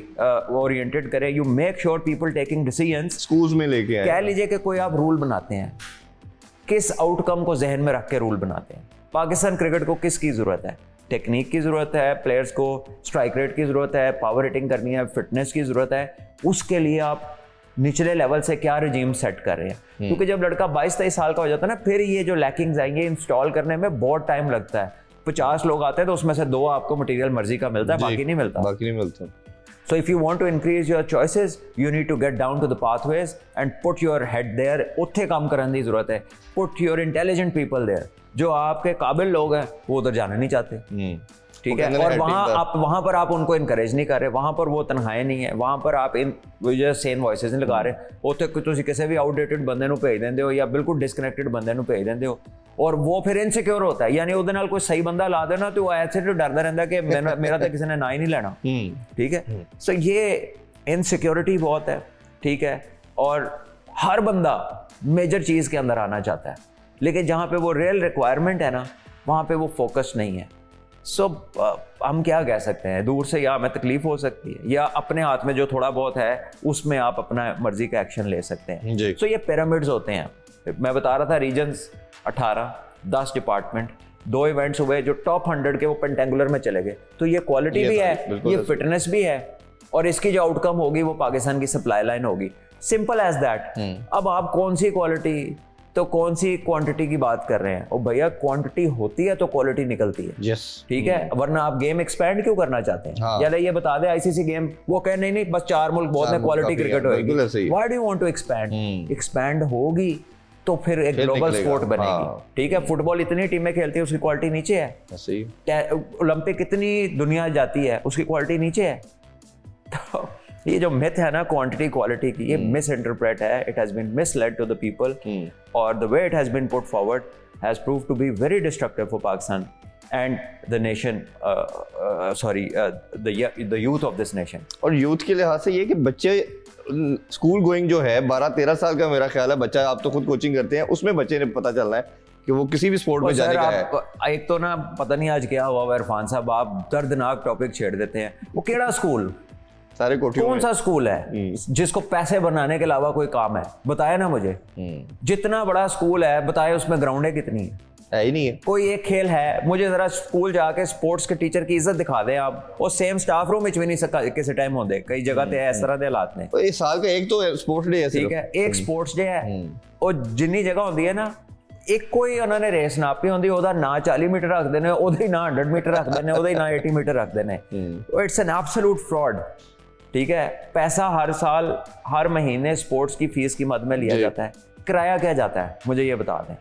ओरिएंटेड करें। You make sure people taking decisions schools में लेके आए। कह लीजिए कि कोई आप रूल बनाते हैं, किस आउटकम को जहन में रख के रूल बनाते हैं? पाकिस्तान क्रिकेट को किसकी जरूरत है? टेक्निक की ज़रूरत है, प्लेयर्स को स्ट्राइक रेट की ज़रूरत है, पावर हिटिंग करनी है, फिटनेस की ज़रूरत है, उसके लिए आप निचले लेवल से क्या रिजीम सेट कर रहे हैं। क्योंकि जब लड़का 22-23 साल का हो जाता है ना, फिर ये जो लैकिंग्स आएंगे इंस्टॉल करने में बहुत टाइम लगता है। 50 लोग आते हैं तो उसमें से 2 आपको मटेरियल मर्जी का मिलता है, बाकी नहीं मिलता। So if you want to increase your choices, you need to get down to the pathways and put your head there. उत्थे काम करने की जरूरत है। Put your intelligent people there. जो आपके काबिल लोग हैं वो उधर जाना नहीं चाहते, ठीक है, और वहाँ पर आप उनको इनकरेज नहीं कर रहे, वहाँ पर वो तनहाई नहीं है, वहाँ पर आप इन सेन वॉइसेस नहीं लगा रहे। ਉੱਥੇ ਤੁਸੀਂ ਕਿਸੇ ਵੀ ਆਊਟਡੇਟਡ ਬੰਦੇ ਨੂੰ ਭੇਜ ਦਿੰਦੇ ਹੋ ਜਾਂ ਬਿਲਕੁਲ ਡਿਸਕਨੈਕਟਡ ਬੰਦੇ ਨੂੰ ਭੇਜ ਦਿੰਦੇ ਹੋ, और वो फिर इनसिक्योर होता है। यानी ਉਹਦੇ ਨਾਲ ਕੋਈ ਸਹੀ ਬੰਦਾ ਲਾ ਦੇਣਾ तो वो ऐसे तो डरता रहता कि मेरा तो किसी ने ना ही नहीं लेना, ठीक है। सो ये इनसिक्योरिटी बहुत है, ठीक है, और हर बंदा मेजर चीज़ के अंदर आना चाहता है, लेकिन जहाँ पे वो रियल रिक्वायरमेंट है ना, वहाँ पे वो फोकस नहीं है। सो हम क्या कह सकते हैं, दूर से या हमें तकलीफ हो सकती है, या अपने हाथ में जो थोड़ा बहुत है उसमें आप अपना मर्जी का एक्शन ले सकते हैं। सो ये पिरामिड्स होते हैं। मैं बता रहा था रीजन्स 18, 10 डिपार्टमेंट, 2 इवेंट्स हुए जो टॉप 100 के वो पेंटेंगुलर में चले गए। तो ये क्वालिटी भी है, ये फिटनेस भी है, और इसकी जो आउटकम होगी वो पाकिस्तान की सप्लाई लाइन होगी। Simple as that. अब आप कौन सी क्वालिटी तो कौन सी क्वांटिटी की बात कर रहे हैं, और भैया क्वांटिटी होती है तो क्वालिटी निकलती है, yes. ठीक है, वरना आप गेम एक्सपैंड क्यों करना चाहते हैं? हाँ. या ये बता दे आईसीसी गेम, वो कहे नहीं बस 4 मुल्क बहुत है, क्वालिटी क्रिकेट होगी। Why do you want to expand? Expand होगी तो फिर एक ग्लोबल स्पोर्ट बनेगी, ठीक है। फुटबॉल इतनी टीमें खेलती है, उसकी क्वालिटी नीचे है। ओलंपिक कितनी दुनिया जाती है, उसकी क्वालिटी नीचे है। तो ये जो मिथ है ना क्वांटिटी क्वालिटी की, ये मिस इंटरप्रेट है, it has been misled to the people, और the way it has been put forward has proved to be very destructive for Pakistan and the nation, the youth of this nation. और youth के लिहाज से ये कि बच्चे school going जो है 12-13 साल का मेरा ख्याल है बच्चा, आप तो खुद कोचिंग करते हैं, उसमें बच्चे ने पता चलना है कि वो किसी भी स्पोर्ट में जाने का है। एक तो ना पता नहीं आज क्या हुआ इरफान साहब, आप दर्दनाक टॉपिक छेड़ देते हैं। वो केड़ा स्कूल, सारे कोठियों कौन सा स्कूल है जिसको पैसे बनाने के अलावा कोई काम है? बताया ना मुझे। जितना बड़ा स्कूल है बताए उसमें ग्राउंडें कितनी है ही नहीं है। कोई एक खेल है, मुझे जरा स्कूल जाके स्पोर्ट्स के टीचर की इज्जत दिखा दें आप, और सेम स्टाफ रूम में भी नहीं सका किसी टाइम होते, कई जगह पे इस तरह के हालात ने। इस साल का एक तो स्पोर्ट्स डे है, ठीक है, एक स्पोर्ट्स डे है, और जिन्नी जगह होती है ना, एक कोई उन्होंने रेस नापी होंदी, ओदा ना 40 मीटर रखते हैं, ओदा ही ना 100 मीटर रखते हैं, ओदा ही ना 80 मीटर रखते हैं। इट्स एन एब्सोल्यूट फ्रॉड, ठीक है। पैसा हर साल हर महीने स्पोर्ट्स की फीस की मद में लिया जाता है। किराया क्या जाता है मुझे ये बता दें।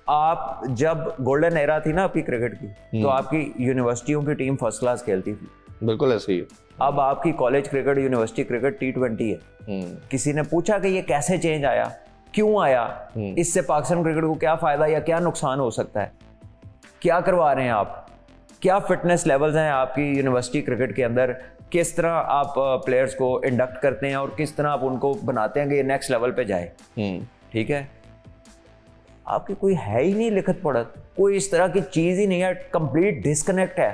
आप जब गोल्डन एरा थी ना आपकी क्रिकेट की, तो आपकी यूनिवर्सिटियों की टीम फर्स्ट क्लास खेलती थी, बिल्कुल ऐसे ही। अब आपकी college cricket, university cricket T20 है। किसी ने पूछा कि ये कैसे चेंज आया, क्यों आया, इससे पाकिस्तान क्रिकेट को क्या फायदा या क्या नुकसान हो सकता है, क्या करवा रहे हैं आप, क्या फिटनेस लेवल्स हैं आपकी यूनिवर्सिटी क्रिकेट के अंदर, किस तरह आप प्लेयर्स को इंडक्ट करते हैं और किस तरह आप उनको बनाते हैं कि ये नेक्स्ट लेवल पे जाए, ठीक है। आपकी कोई है ही नहीं लिखत पढ़त, कोई इस तरह की चीज ही नहीं है, कंप्लीट डिस्कनेक्ट है।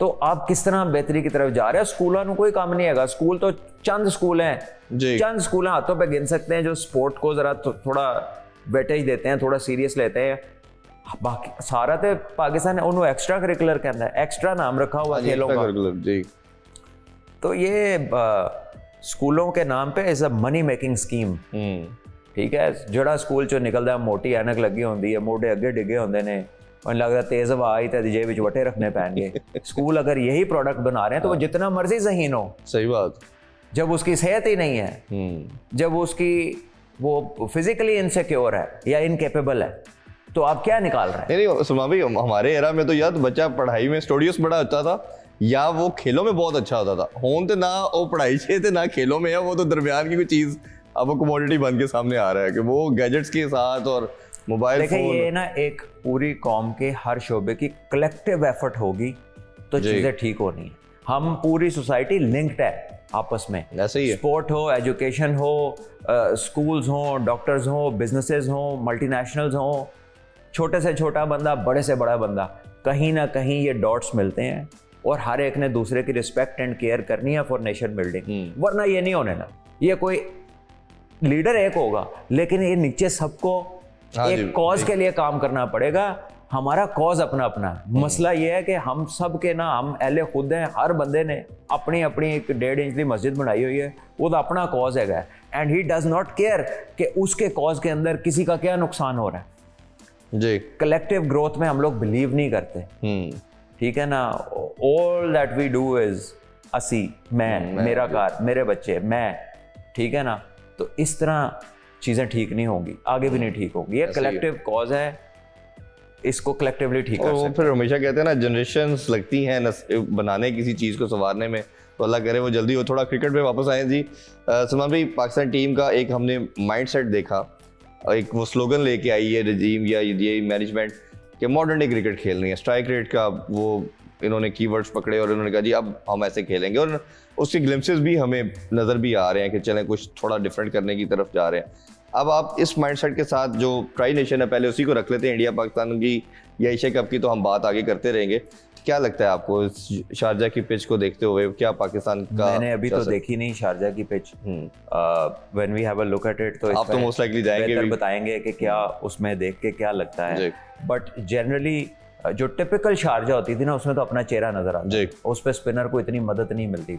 तो आप किस तरह बेहतरी की तरफ जा रहे हैं? स्कूलों में कोई काम नहीं है। स्कूल तो चंद स्कूल हैं, चंद स्कूल हाथों पे गिन सकते हैं जो स्पोर्ट को जरा थोड़ा वेटेज देते हैं, थोड़ा सीरियस लेते हैं। बाकी सारा तो पाकिस्तान उन्होंने एक्स्ट्रा करिकुलर कहता है, एक्स्ट्रा नाम रखा हुआ खेलों का। तो ये स्कूलों के नाम पे is a money making scheme, ठीक है। जड़ा स्कूल चो निकलता है मोटी ऐनक लगी होंगी है, मोटे अगे डिगे होंगे ने, और लगता तेज हवा आई तो जेब विच वटे रखने पैणगे। स्कूल अगर यही प्रोडक्ट बना रहे हैं तो वो जितना मर्जी ज़हीन हो, सही बात, जब उसकी सेहत ही नहीं है, जब उसकी वो फिजिकली इनसिक्योर है या इनकेपेबल है, तो आप क्या निकाल रहे हैं? नहीं सुमा भाई, हमारे एरा में तो यार बच्चा पढ़ाई में स्टूडियोस बड़ा अच्छा था या वो खेलों में बहुत अच्छा होता था। होन तो ना वो पढ़ाई से थे ना खेलों में है, वो तो दरमियान की कोई चीज अब वो कमोडिटी बन के सामने आ रहा है कि वो गैजेट्स के साथ और मोबाइल फोन। ये ना एक पूरी कौम के हर शोबे की कलेक्टिव एफर्ट होगी तो चीजें ठीक होनी है। हम पूरी सोसाइटी लिंक्ड है आपस में, ऐसे ही है। स्पोर्ट हो, एजुकेशन हो, स्कूल्स हो, डॉक्टर्स हो, बिजनेसेस हो, मल्टीनेशनल्स हो, छोटे से छोटा बंदा, बड़े से बड़ा बंदा, कहीं ना कहीं ये डॉट्स मिलते हैं और हर एक ने दूसरे की रिस्पेक्ट एंड केयर करनी है फॉर नेशन बिल्डिंग। वरना ये नहीं होने ना, ये कोई लीडर एक होगा लेकिन ये नीचे सबको एक कॉज के लिए काम करना पड़ेगा हमारा कॉज अपना अपना है। मसला ये है कि हम सब के ना, हम अहले खुद हैं, हर बंदे ने अपनी अपनी एक 1.5 इंच की मस्जिद बनाई हुई है, वो तो अपना कॉज है and he does not care कि उसके कॉज के अंदर किसी का क्या नुकसान हो रहा है। जी कलेक्टिव ग्रोथ में हम लोग बिलीव नहीं करते, ठीक है ना। All that we do is असी, मैं, मेरा घर, मेरे बच्चे, मैं, ठीक है ना। तो इस तरह चीज़ें ठीक नहीं होंगी, आगे भी नहीं ठीक होंगी। ये कलेक्टिव कॉज है, इसको कलेक्टिवली ठीक कर सकते। फिर हमेशा कहते हैं ना, जनरेशंस लगती हैं बनाने किसी चीज़ को संवारने में, तो अल्लाह करे वो जल्दी हो। थोड़ा क्रिकेट पे वापस आए जी। सलमान भाई, पाकिस्तान टीम का एक हमने माइंडसेट देखा, एक वो स्लोगन लेके आई है रजीम या ये मैनेजमेंट कि मॉडर्न डे क्रिकेट खेलनी है। स्ट्राइक रेट का वो इन्होंने कीवर्ड्स पकड़े और इन्होंने कहा जी अब हम ऐसे खेलेंगे, और उसके ग्लिम्पसेस भी हमें नज़र भी आ रहे हैं कि चलें कुछ थोड़ा डिफरेंट करने की तरफ जा रहे हैं। अब आप इस माइंडसेट के साथ, जो ट्राई नेशन है पहले उसी को रख लेते हैं, इंडिया पाकिस्तान की या एशिया कप की तो हम बात आगे करते रहेंगे। क्या लगता है आपको शारजा की पिच को देखते हुए, क्या पाकिस्तान का? मैंने अभी तो देखी नहीं शारजा की pitch, when we have a look at it, तो आप तो मोस्ट लाइकली जाएंगे भी, बताएंगे कि क्या उसमें देख के क्या लगता है। बट जनरली जो टिपिकल शारजा होती थी ना, उसमें तो अपना चेहरा नजर आता है, उस पे स्पिनर को इतनी मदद नहीं मिलती,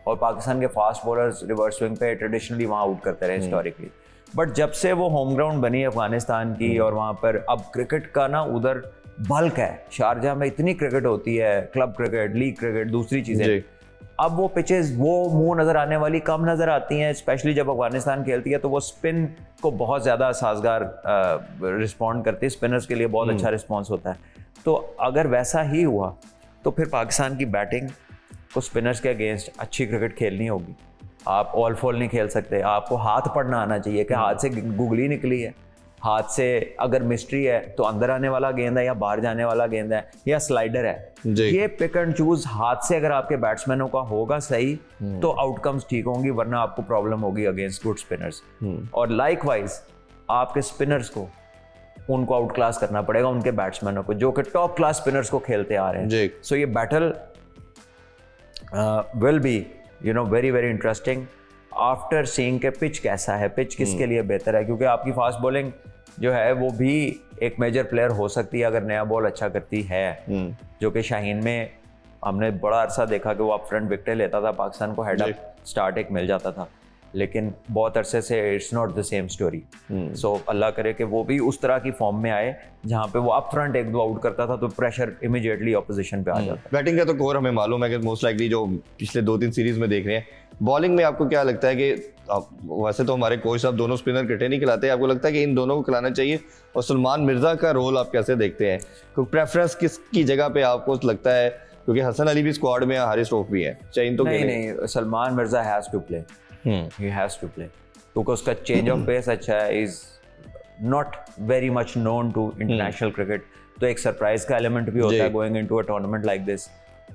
और पाकिस्तान के फास्ट बॉलर्स रिवर्स स्विंग पे ट्रेडिशनली वहाँ आउट करते रहे हिस्टोरिकली। बट जब से वो होम ग्राउंड बनी अफगानिस्तान की, और वहाँ पर अब क्रिकेट का ना उधर बल्क है, शारजा में इतनी क्रिकेट होती है, क्लब क्रिकेट, लीग क्रिकेट, दूसरी चीज़ें, अब वो पिचेस वो मुंह नज़र आने वाली कम नज़र आती हैं। स्पेशली जब अफगानिस्तान खेलती है तो वो स्पिन को बहुत ज़्यादा साजगार रिस्पॉन्ड करती है, स्पिनर्स के लिए बहुत अच्छा रिस्पॉन्स होता है। तो अगर वैसा ही हुआ तो फिर पाकिस्तान की बैटिंग को स्पिनर्स के अगेंस्ट अच्छी क्रिकेट खेलनी होगी। आप ऑल फॉल नहीं खेल सकते, आपको हाथ पढ़ना आना चाहिए कि हाथ से गुगली निकली है, हाथ से अगर मिस्ट्री है तो अंदर आने वाला गेंद है या बाहर जाने वाला गेंद है या स्लाइडर है। ये पिक एंड चूज हाथ से अगर आपके बैट्समैनों का होगा सही तो आउटकम्स ठीक होंगी, वरना आपको प्रॉब्लम होगी अगेंस्ट गुड स्पिनर्स। और लाइकवाइज आपके स्पिनर्स को उनको आउट क्लास करना पड़ेगा, उनके बैट्समैनों को जो कि टॉप क्लास स्पिनर्स को खेलते आ रहे हैं। सो ये battle will be very very interesting after seeing के पिच कैसा है, पिच किसके लिए बेहतर है, क्योंकि आपकी फास्ट बॉलिंग जो है वो भी एक मेजर प्लेयर हो सकती है अगर नया बॉल अच्छा करती है। जो कि शाहीन में हमने बड़ा अरसा देखा कि वो अप फ्रंट विकेट लेता था, पाकिस्तान को हेड अप स्टार्ट एक मिल जाता था, लेकिन बहुत अरसे से it's not the same story. So अल्लाह करे कि वो भी उस तरह की फॉर्म में आए जहाँ पे वो अप फ्रंट एक दो आउट करता था तो प्रेशर इमीडिएटली ऑपोजिशन पे आ जाता। बैटिंग का तो कोर हमें मालूम है कि मोस्ट लाइकली जो पिछले 2-3 सीरीज में देख रहे हैं। बॉलिंग में आपको क्या लगता है कि वैसे तो हमारे कोच साहब दोनों स्पिनर इकट्ठे नहीं खिलाते, आपको लगता है कि इन दोनों को खिलाना चाहिए? और सलमान मिर्जा का रोल आप कैसे देखते हैं? क्योंकि प्रेफरेंस किसकी जगह पे आपको लगता है? क्योंकि हसन अली भी स्क्वाड में है, हारिस रऊफ भी है, चाहिए तो नहीं, Salman Mirza has to play, he has to play क्योंकि उसका चेंज ऑफ पेस अच्छा है, is not very much known to international cricket, तो एक सरप्राइज का एलिमेंट भी होता है going into a tournament like this.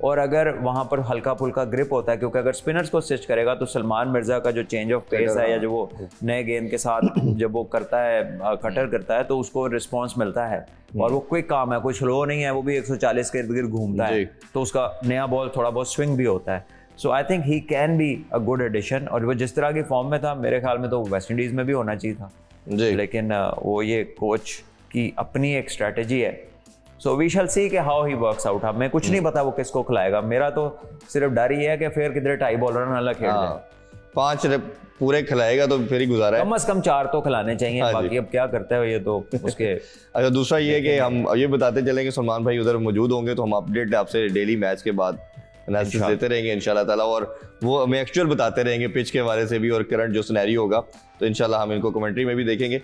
और अगर वहाँ पर हल्का फुल्का ग्रिप होता है, क्योंकि अगर स्पिनर्स को असिस्ट करेगा तो सलमान मिर्जा का जो चेंज ऑफ पेस है या जो वो नए गेंद के साथ जब वो करता है, कटर करता है, तो उसको रिस्पॉन्स मिलता है और वो क्विक काम है, कोई स्लो नहीं है, वो भी 140 के इर्द गिर्द घूमता है, तो उसका नया बॉल थोड़ा बहुत स्विंग भी होता है। So I think he can be a good addition, और वो जिस तरह की फॉर्म में था मेरे ख्याल में तो वेस्ट इंडीज़ में भी होना चाहिए था, लेकिन वो ये कोच की अपनी एक स्ट्रेटजी है। सो वी शैल सी कि हाउ ही वर्क्स आउट। हमें कुछ नहीं पता वो किसको खिलाएगा, मेरा तो सिर्फ डर ही है कि फिर किधर टाई बॉलर ना खेल जाए। 5 पूरे खिलाएगा तो फिर ही गुजारा है, कम से कम 4 तो खिलाने चाहिए। बाकी अब क्या करते हैं ये तो उसके अच्छा, दूसरा ये कि हम ये बताते चलेंगे सलमान भाई उधर मौजूद होंगे तो हम अपडेट आपसे डेली मैच के बाद एनालिसिस देते रहेंगे इंशाल्लाह ताला, और वो हमें एक्चुअल बताते रहेंगे पिच के बारे से भी और करंट जो सिनेरियो होगा, तो इंशाल्लाह हम इनको कमेंट्री में भी देखेंगे।